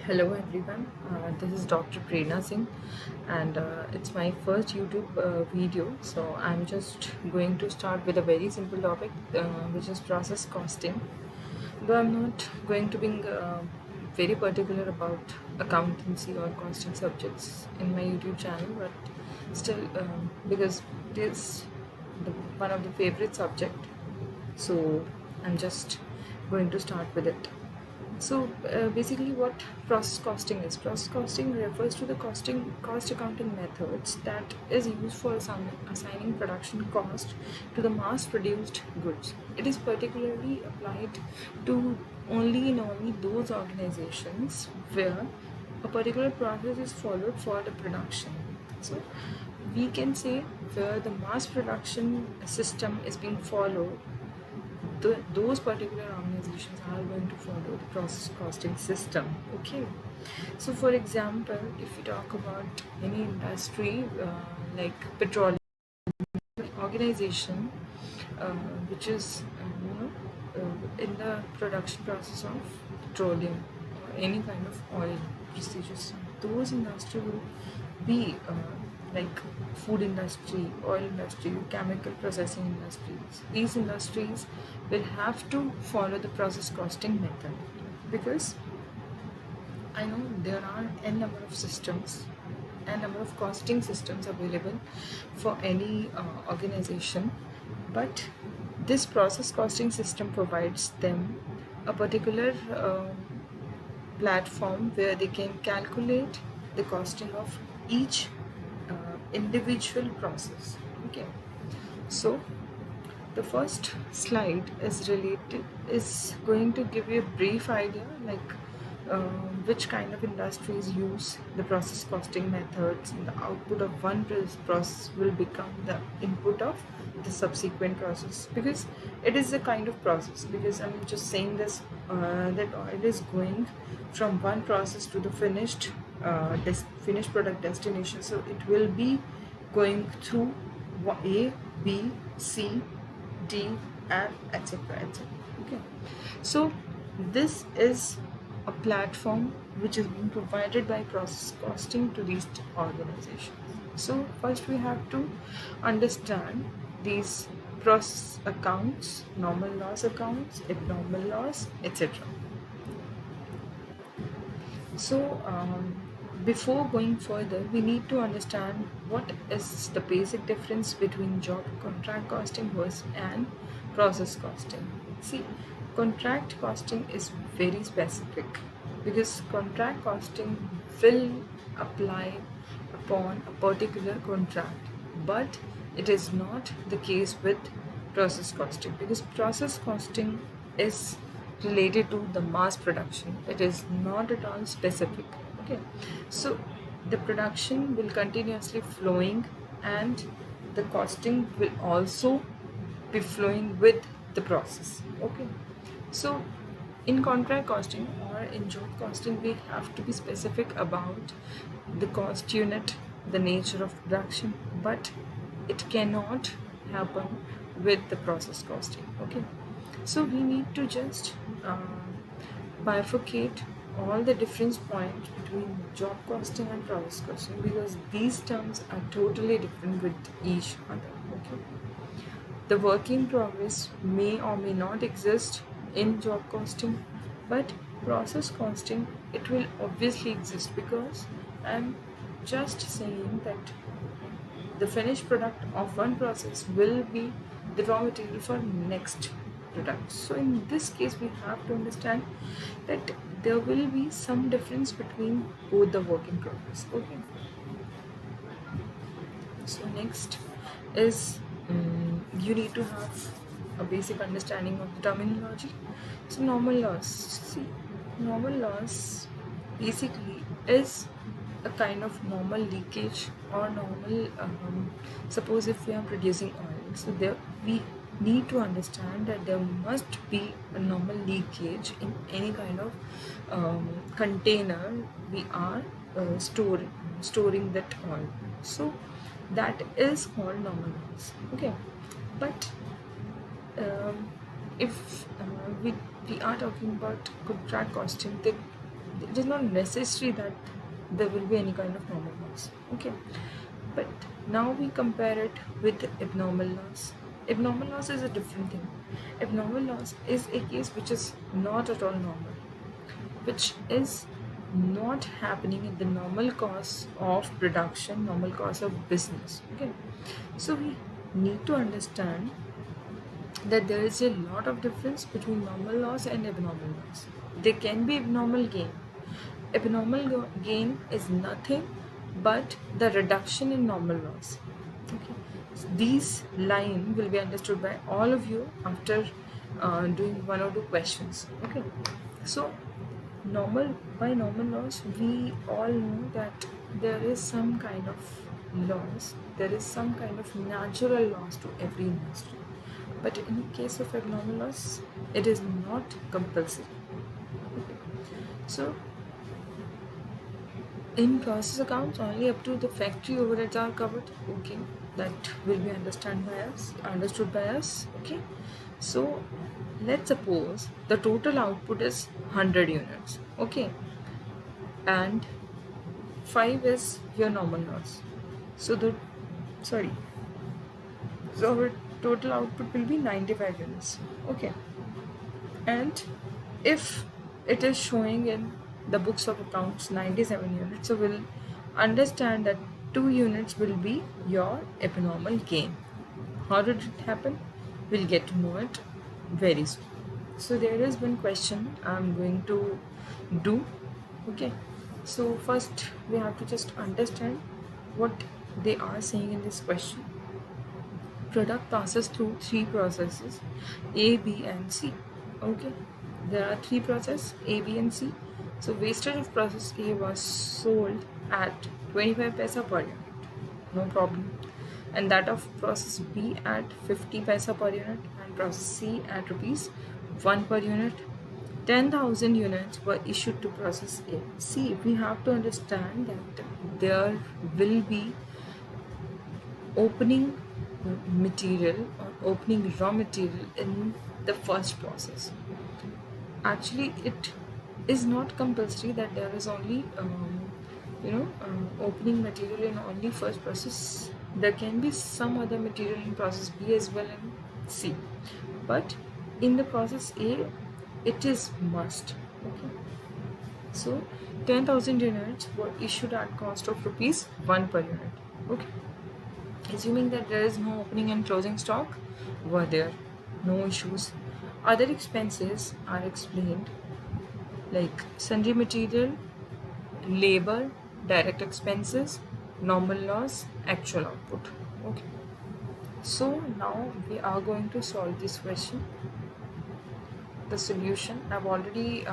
Hello everyone, this is Dr. Prerna Singh and it's my first YouTube video. So I'm just going to start with a very simple topic which is process costing. Though I'm not going to be very particular about accountancy or costing subjects in my YouTube channel, but still because it is one of the favorite subject, so I'm just going to start with it. So basically, what process costing is? Process costing refers to the cost accounting methods that is used for assigning production cost to the mass-produced goods. It is particularly applied to only in only those organizations where a particular process is followed for the production. So we can say where the mass production system is being followed, those particular organizations are going to follow the process costing system. Okay, so for example, if we talk about any industry like petroleum organization, uh, which is in the production process of petroleum or any kind of oil procedures, those industry will be like food industry, oil industry, chemical processing industries. These industries will have to follow the process costing method because I know there are n number of systems and number of costing systems available for any organization, but this process costing system provides them a particular platform where they can calculate the costing of each individual process. Okay, so the first slide is going to give you a brief idea like which kind of industries use the process costing methods, and the output of one process will become the input of the subsequent process, because it is a kind of process. Because I'm just saying this, that oil is going from one process to the finished product destination, so it will be going through A, B, C, D, and etc. etc. Okay, so this is a platform which is being provided by process costing to these organizations. So first we have to understand these process accounts, normal loss accounts, abnormal loss, etc. So, before going further, we need to understand what is the basic difference between job contract costing versus and process costing. See, contract costing is very specific because contract costing will apply upon a particular contract, but it is not the case with process costing, because process costing is related to the mass production. It is not at all specific. Okay, so the production will continuously flowing, and the costing will also be flowing with the process. Okay, so in contract costing or in job costing, we have to be specific about the cost unit, the nature of production, but it cannot happen with the process costing. Okay, so we need to just bifurcate all the difference points between job costing and process costing, because these terms are totally different with each other. Okay, the work in progress may or may not exist in job costing, but process costing, it will obviously exist, because I'm just saying that the finished product of one process will be the raw material for next product. So in this case, we have to understand that there will be some difference between both the work in progress. Okay. So next is you need to have a basic understanding of the terminology. So normal loss. See, normal loss basically is a kind of normal leakage or normal. Suppose if we are producing oil, so there we need to understand that there must be a normal leakage in any kind of container we are storing that oil. So that is called normal loss. Okay, but if we are talking about contract costing, it is not necessary that there will be any kind of normal loss. Okay, but now we compare it with abnormal loss. Abnormal loss is a different thing. Abnormal loss is a case which is not at all normal, which is not happening in the normal course of production, normal course of business. Okay, so we need to understand that there is a lot of difference between normal loss and abnormal loss. There can be abnormal gain. Abnormal gain is nothing but the reduction in normal loss. Okay, so these line will be understood by all of you after doing one or two questions. Okay, so normal loss, we all know that there is some kind of loss, there is some kind of natural loss to every industry, but in case of abnormal loss, it is not compulsory. Okay. So in process accounts, only up to the factory overheads are covered. Okay, that will be understood by us. Okay, so let's suppose the total output is 100 units. Okay, and 5 is your normal loss. So sorry, so our total output will be 95 units. Okay, and if it is showing in the books of accounts 97 units, so we'll understand that 2 units will be your abnormal gain. How did it happen? We'll get to know it very soon. So there is one question I'm going to do. Okay, so first we have to just understand what they are saying in this question. Product passes through 3 processes, A, B and C. Okay, there are 3 processes, A, B and C. So wastage of process A was sold at 25 paisa per unit, no problem, and that of process B at 50 paisa per unit, and process C at rupees 1 per unit. 10,000 units were issued to process A. See, we have to understand that there will be opening material or opening raw material in the first process. Actually, it is not compulsory that there is only opening material in only first process. There can be some other material in process B as well and C, but in the process A it is must. Okay, so 10,000 units were issued at cost of rupees 1 per unit. Okay, assuming that there is no opening and closing stock were there, no issues. Other expenses are explained like sundry material, labor, direct expenses, normal loss, actual output. Okay, so now we are going to solve this question. The solution, I've already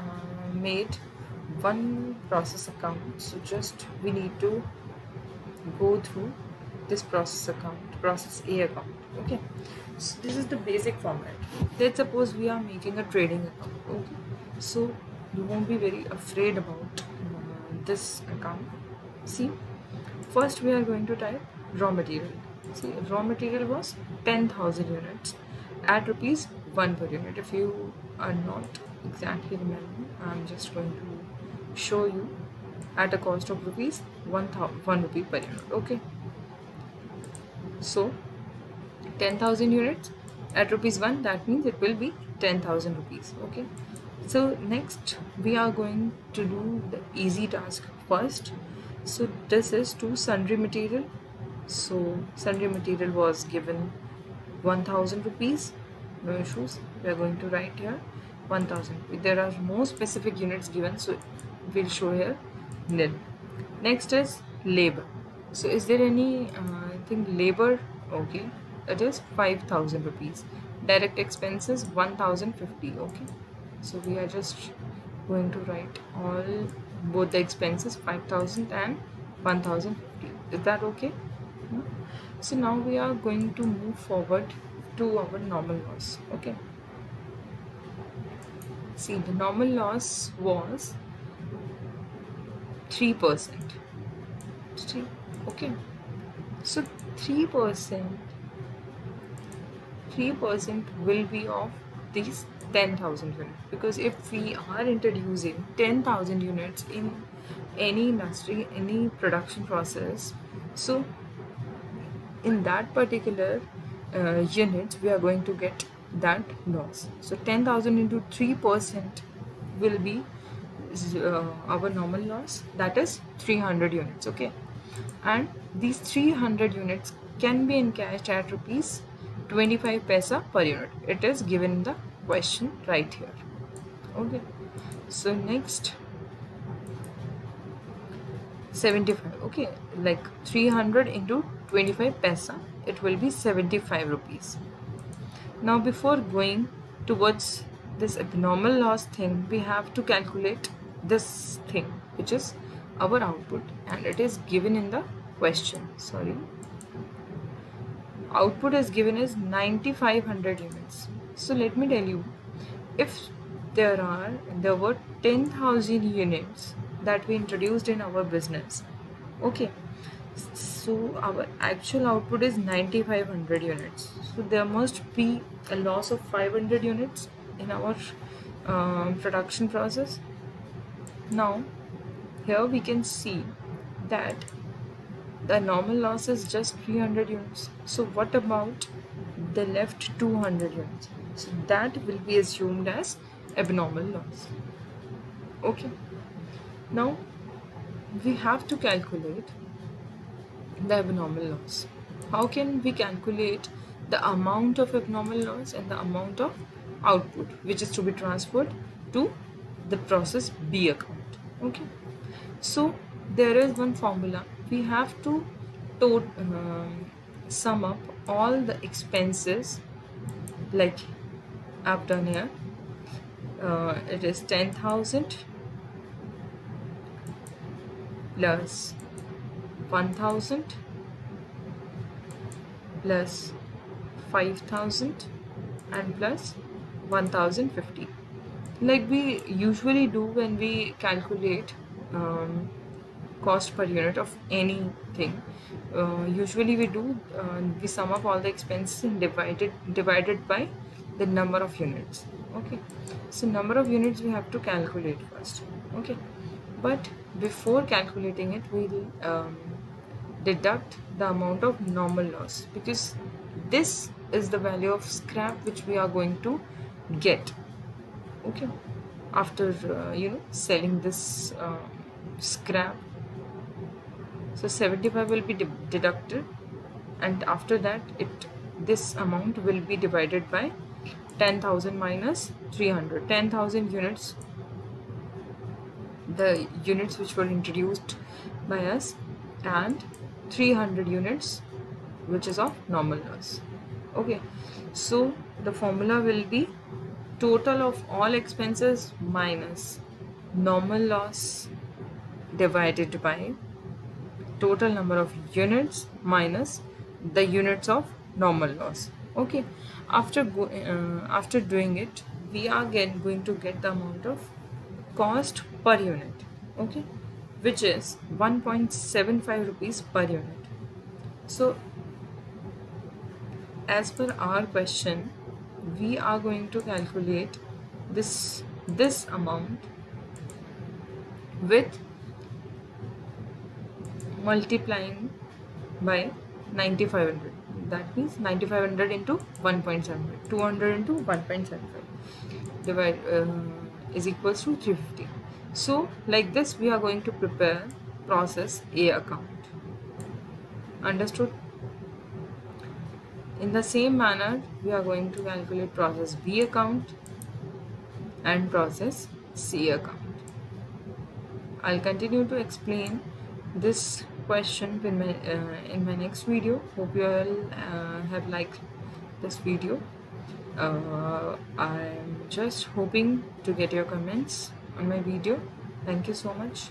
made one process account, so just we need to go through this process account, process A account. Okay, so this is the basic format. Let's suppose we are making a trading account. Okay, so you won't be very afraid about this account. See, first we are going to type raw material. See, raw material was 10,000 units at rupees 1 per unit. If you are not exactly remembering, I'm just going to show you at a cost of rupees 1 rupee per unit. Okay, so 10,000 units at rupees 1, that means it will be 10,000 rupees. Okay, so next we are going to do the easy task first. So this is to sundry material. So sundry material was given 1,000 rupees, no issues. We are going to write here 1,000. There are no specific units given, so we'll show here nil. Next is labor. So is there any thing labor? Okay, it is 5,000 rupees. Direct expenses 1,050. Okay, so we are just going to write all both the expenses 5,000 and 1,050. Is that okay? Hmm? So now we are going to move forward to our normal loss. Okay, see, the normal loss was 3%. Okay, so 3% will be of these 10,000 units, because if we are introducing 10,000 units in any industry, any production process, so in that particular units we are going to get that loss. So 10,000 into 3% will be our normal loss, that is 300 units. Okay, and these 300 units can be encashed at rupees 25 paisa per unit. It is given in the question right here. Okay, so next 75. Okay, like 300 into 25 paisa, it will be 75 rupees. Now before going towards this abnormal loss thing, we have to calculate this thing, which is our output, and it is given in the question. Sorry, output is given as 9500 units. So let me tell you, if there were 10,000 units that we introduced in our business, okay, so our actual output is 9500 units, so there must be a loss of 500 units in our production process. Now here we can see that the normal loss is just 300 units. So what about the left 200 units? So that will be assumed as abnormal loss. Okay, now we have to calculate the abnormal loss. How can we calculate the amount of abnormal loss and the amount of output which is to be transferred to the process B account? Okay, so there is one formula. We have to sum up all the expenses, like I've done here. It is 10,000 plus 1,000 plus 5,000 and plus 1,050, like we usually do when we calculate cost per unit of anything. Usually we sum up all the expenses and divided by the number of units. Okay, so number of units we have to calculate first. Okay, but before calculating it, we'll deduct the amount of normal loss, because this is the value of scrap which we are going to get. Okay, after selling this scrap, so 75 will be deducted, and after that this amount will be divided by 10,000 minus 300. 10,000 units, the units which were introduced by us, and 300 units which is of normal loss. Okay, so the formula will be total of all expenses minus normal loss divided by total number of units minus the units of normal loss. Okay, after doing it, we are going to get the amount of cost per unit. Okay, which is 1.75 rupees per unit. So as per our question, we are going to calculate this amount with multiplying by 9500. That means 9500 into 1.75, 200 into 1.75 divide is equals to 350. So like this we are going to prepare process A account. Understood? In the same manner, we are going to calculate process B account and process C account. I'll continue to explain this question in my next video. Hope you all have liked this video. I'm just hoping to get your comments on my video. Thank you so much.